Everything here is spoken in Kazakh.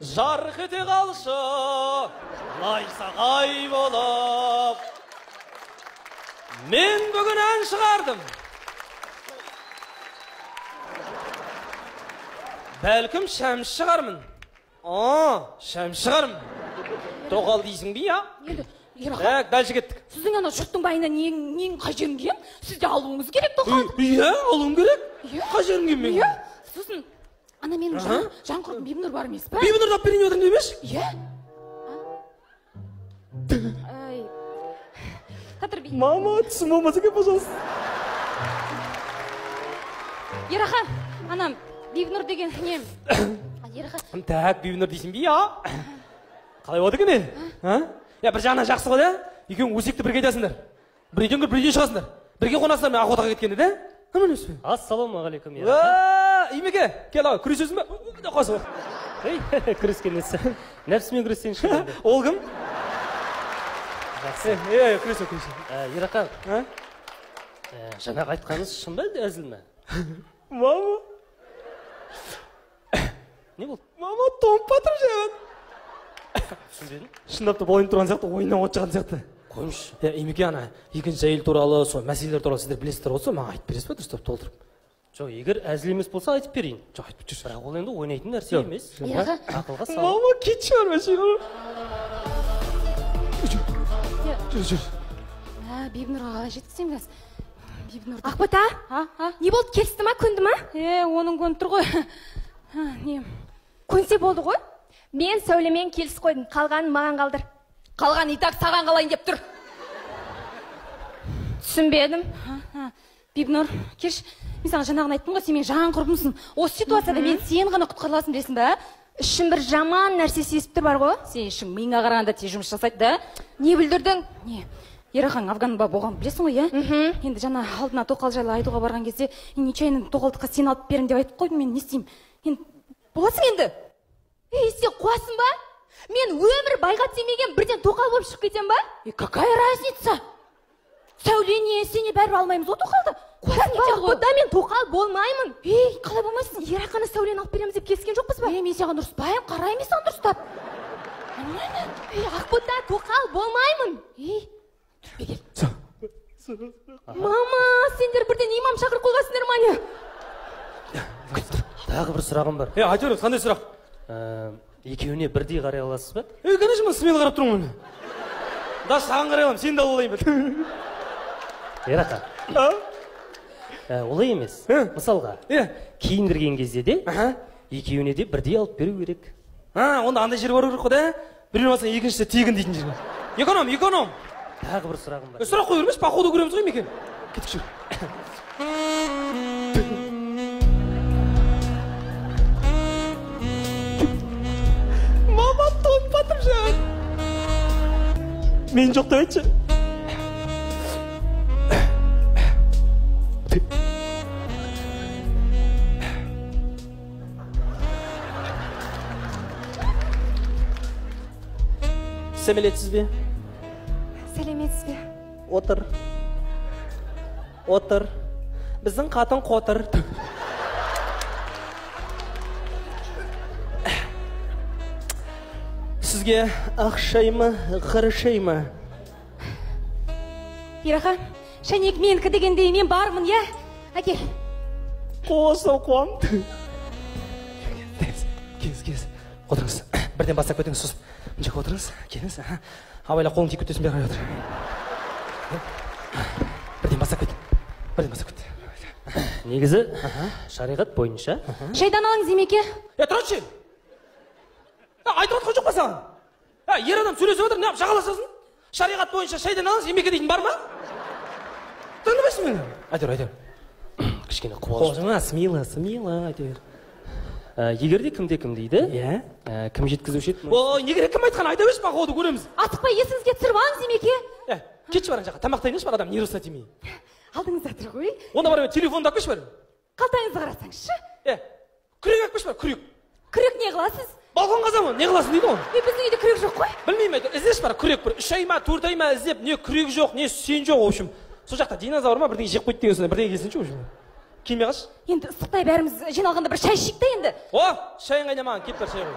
жарқ ете қалшы лайсағай болып. Мен бүгін ән шығардым. Бәлкім шәмші шығармын. Шәмші шығармын. Тоқал дейсің бе, я? Дәлші кеттік. Сіздің ана жұрттың байына нең қай жерін кием? Сізде алуыңыз керек тоқалды. Иә, алуым керек. Қай жерін кием мен? Сосын, ана менің жан құрбым Бибінұр бар емес па? Бибінұрды алып берейін өтірін демеш? Иә. Мама, түсім болмаса ке, пожалуйста. Ерахан, анам, Бибінұр деген нем. Ерахан. Так, Бибінұр дейсің бе, я? Қалай оды кеме? Я, бір жағынан жақсы ғой, да? Екеуің өсекті бірге айтасыңдар. Бірден кір, бірден шығасыңдар. Бірге қонасыңдар мен ақ отаға кеткенде, да? Ассалаумағалейкум. Имеке, кел ау, күресесің бе? Қасы бар. Күрескен несі. Нәпсімен күресейінші. Ол кім? Жақсы. Күресе. Ерақан, жаңағы айтқаныңыз шын ба әлде әзіл ме? Мама. Не болды? Мама, томып батыр жаған. Түсінбедің? Шындап та бойын тұрған сияқты, ойыннан от жағын сияқты. Қойыңызшы. Имеке, ана, екінші әйел туралы, сол мәселелер туралы сіздер білесіздер осы, маған айтып бересіз ба, дұрыстап толтырып? Жоқ, егер әзіл емес болса айтып берейін. Жоқ, айтып жүрсіз. Бірақ ол енді ойнайтын нәрсе емес. Ақылға сал. Мама, кетші бар мәшін. Жүр. Бибінұрға қалай жеткізсем кәз? Бибінұрды. Ақбота, не болды, келісті ма, көнді ма? Оның көніп тұр ғой. Көнсе болды ғой? Мен Сәулемен келіс қойдым, қалғанын маған қалдыр. Қалған итак саған қалайын деп тұр. Түсінбедім. Бибінұр, кеш, мен саған жаңағын айттым ғой, сен мен жан құрбымсың. Осы ситуацияда мен сен ғана құтқарыласың білесің бе? Ішім бір жаман нәрсе сезіп тұр бар ғой? Сен ішің миыңа қарағанда тез жұмыс жасайды да? Не білдірдің? Не? Ерахан Афганба болған білесің ғой, иә? Енді жаңа алдына тоқал жайлы айтуға барған кезде, нечайын тоқалдыққа сен алып берін деп айтып қойдым, мен не істеймін? Енді боласың енді? Сен қуасың ба? Мен өмір байға тимеген бірден тоқал болып шығып кетем ба? Какая разница? Сәулене, сене бәрі алмаймыз о тоқалды. Ақбота, мен тоқал болмаймын. Қалай болмайсың? Ерақаны Сәулені алып береміз деп келіскен жоқпыз ба? Мен саған ұрыспаймын, қараймын саған дұрыстап. Ақбота, тоқал болмаймын. Мама, сендер бірден имам шақырып қойғансыңдар ма не? Тағы бір сұрағым бар. Айтып беріңіз, қандай сұрақ? Екеуіне бірдей қарай аласыз ба? Конечно, мен смело қарап тұрмын. Даже саған қарай аламын, сені де алайын бе? Ерақан. Олай емес. Мысалға, кейін кірген кезде де екеуіне де бірдей алып беру керек. Онда андай жер бару керек қой, да? Біреу алсаң екіншісі тегін дейтін жер. Эконом. Тағы бір сұрағым бар. Сұрақ қой бермеш, походу көреміз ғой мекен. Кеттік жүр. Мама, тон батыр жан. Мен жоқ деп айтшы. Сәлеметсіз бе? Сәлеметсіз бе? Отыр. Біздің қатын қотыр. Сізге ақшай ма, қарашай ма? Ерахан, шәнек менікі дегендей мен бармын, иә? Әкел. Қосыл қуам. Кез. Отырыңыз. Бірден бастап көтіңіз сұсып. Мүнжек отырыңыз. Келіңіз. Абайла қолын тек көтесін бері қарай отыр. Бірден бастап кет. Негізі, шариғат бойынша. Шайдан алыңыз емеке. Тұраңшы. Айтып отқан жоқ па саған? Ер адам сөйлесіп отыр, не ап жағаласасын? Шариғат бойынша шайдан алыңыз емеке дейтін бар ма? Тыңдамайсың мені? Айтыр. Кішкене қуалжыңа, смело, айтыр. Егерде кімде кім дейді? Кім жеткізуші еді? Егер кім айтқан айта берші, бақауды көреміз. Атықпай есіңізге түсіріп алыңыз емеке. Кетші баран жаққа, тамақтайыншы бар адам, нервысына тимей. Алдыңызда тұр ғой. Онда бар, телефонды ақпеш бар. Қалтаңызды қарасаңызшы. Күрек ақпеш бар, күрек. Күрек не қыласыз? Балкон қазамын, не қыласың дейді ғой? Біздің үйде күрек жоқ қой. Білмеймін, айтыр, іздеш бар, күрек бір. 3 ай ма, 4 ай ма іздеп, не күрек жоқ, не сен жоқ, в общем. Сол жақта динозавр ма, бірдеңе жеп қойды деген сонда, бірдеңе келсінші, в общем. Келмей қалшы. Енді ыстықтай бәріміз жиналғанда бір шай ішейік та енді. Шайың қайнамаған, кеп бар шай қой.